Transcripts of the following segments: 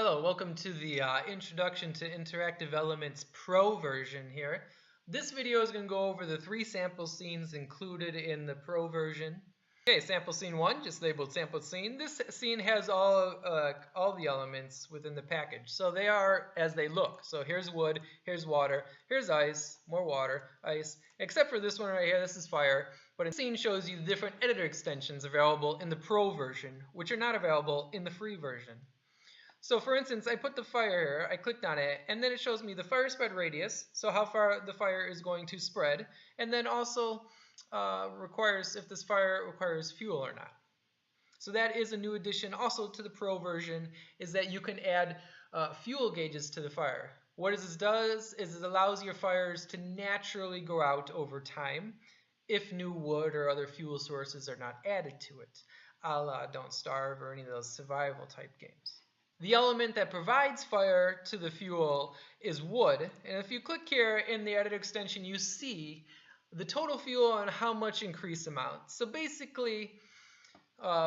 Hello, welcome to the Introduction to Interactive Elements Pro version here. This video is going to go over the 3 sample scenes included in the Pro version. Okay, sample scene 1, just labeled sample scene. This scene has all the elements within the package. So they are as they look. So here's wood, here's water, here's ice, more water, ice, except for this one right here, this is fire. But the scene shows you the different editor extensions available in the Pro version, which are not available in the free version. So for instance, I put the fire here, I clicked on it, and then it shows me the fire spread radius, so how far the fire is going to spread, and then also requires if this fire requires fuel or not. So that is a new addition also to the Pro version, is that you can add fuel gauges to the fire. What this does is it allows your fires to naturally go out over time if new wood or other fuel sources are not added to it, a la Don't Starve or any of those survival type games. The element that provides fire to the fuel is wood, and if you click here in the edit extension, you see the total fuel and how much increased amount. So basically,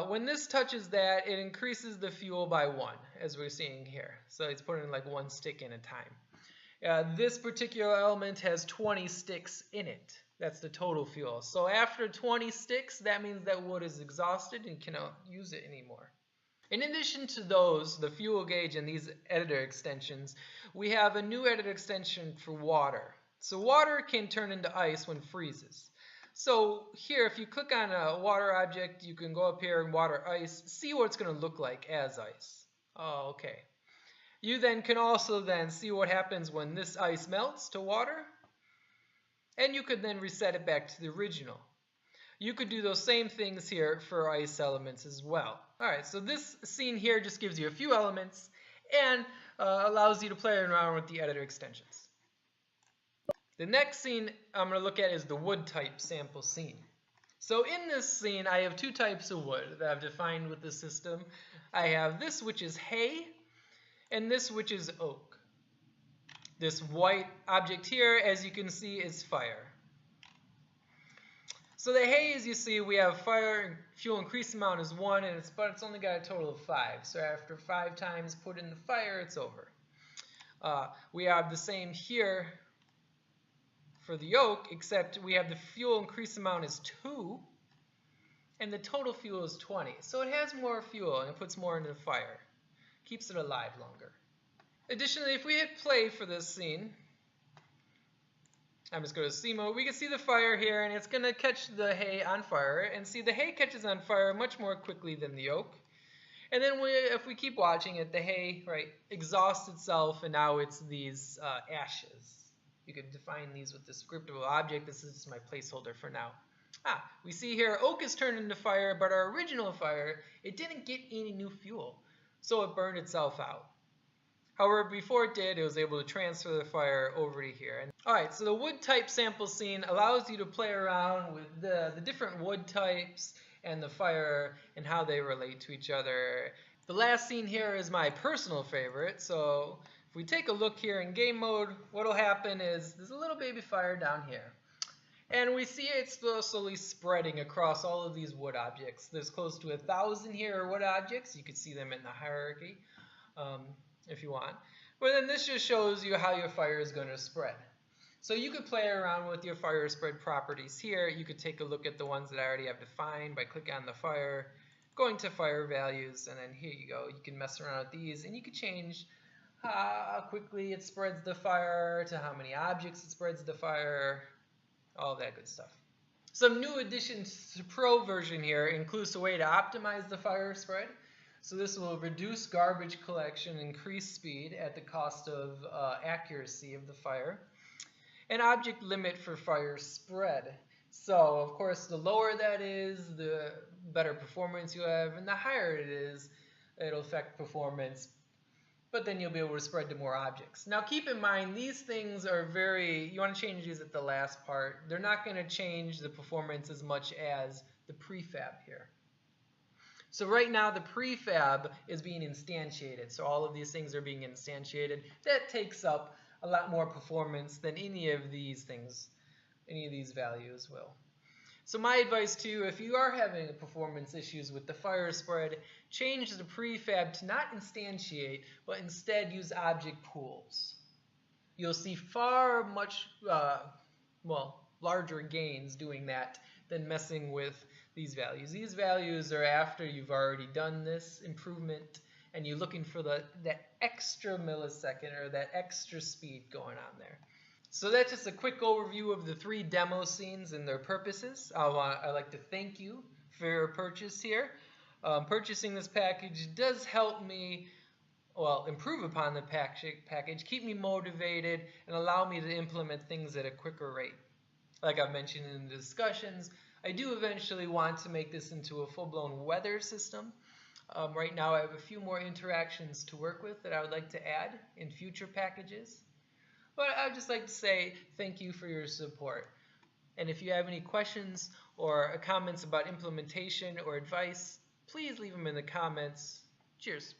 when this touches that, it increases the fuel by 1, as we're seeing here. So it's putting like 1 stick in a time. This particular element has 20 sticks in it. That's the total fuel. So after 20 sticks, that means that wood is exhausted and cannot use it anymore. In addition to those, the fuel gauge and these editor extensions, we have a new editor extension for water. So water can turn into ice when freezes. So here, if you click on a water object, you can go up here and water ice, see what it's going to look like as ice. Oh, okay. You then can also then see what happens when this ice melts to water, and you could then reset it back to the original. You could do those same things here for ice elements as well. Alright, so this scene here just gives you a few elements and allows you to play around with the editor extensions. The next scene I'm going to look at is the wood type sample scene. So in this scene I have 2 types of wood that I've defined with the system. I have this, which is hay, and this, which is oak. This white object here, as you can see, is fire. So the hay, as you see, we have fire, fuel increase amount is 1, but it's only got a total of 5. So after 5 times put in the fire, it's over. We have the same here for the oak, except we have the fuel increase amount is 2, and the total fuel is 20. So it has more fuel, and it puts more into the fire. Keeps it alive longer. Additionally, if we hit play for this scene, I'm just going to C mode. We can see the fire here, and it's going to catch the hay on fire. And see, the hay catches on fire much more quickly than the oak. And then if we keep watching it, the hay exhausts itself, and now it's these ashes. You could define these with the scriptable object. This is my placeholder for now. We see here oak is turned into fire, but our original fire, it didn't get any new fuel, so it burned itself out. However, before it did, it was able to transfer the fire over to here. Alright, so the wood type sample scene allows you to play around with the different wood types and the fire and how they relate to each other. The last scene here is my personal favorite, so if we take a look here in game mode, what will happen is there's a little baby fire down here. And we see it slowly spreading across all of these wood objects. There's close to 1,000 here wood objects. You can see them in the hierarchy. If you want. But then this just shows you how your fire is going to spread. So you could play around with your fire spread properties here. You could take a look at the ones that I already have defined by clicking on the fire, going to fire values, and then here you go. You can mess around with these, and you could change how quickly it spreads the fire, to how many objects it spreads the fire, all that good stuff. Some new additions to Pro version here includes a way to optimize the fire spread. So this will reduce garbage collection, increase speed at the cost of accuracy of the fire. An object limit for fire spread. So of course the lower that is, the better performance you have, and the higher it is, it'll affect performance. But then you'll be able to spread to more objects. Now keep in mind, these things are you want to change these at the last part. They're not going to change the performance as much as the prefab here. So right now the prefab is being instantiated. So all of these things are being instantiated. That takes up a lot more performance than any of these things, any of these values will. So my advice to you, if you are having performance issues with the fire spread, change the prefab to not instantiate, but instead use object pools. You'll see far much, larger gains doing that than messing with these values. These values are after you've already done this improvement and you're looking for that extra millisecond or that extra speed going on there. So that's just a quick overview of the 3 demo scenes and their purposes. I'd like to thank you for your purchase here. Purchasing this package does help me, improve upon the package, keep me motivated, and allow me to implement things at a quicker rate. Like I've mentioned in the discussions, I do eventually want to make this into a full-blown weather system. Right now I have a few more interactions to work with that I would like to add in future packages. But I'd just like to say thank you for your support. And if you have any questions or comments about implementation or advice, please leave them in the comments. Cheers.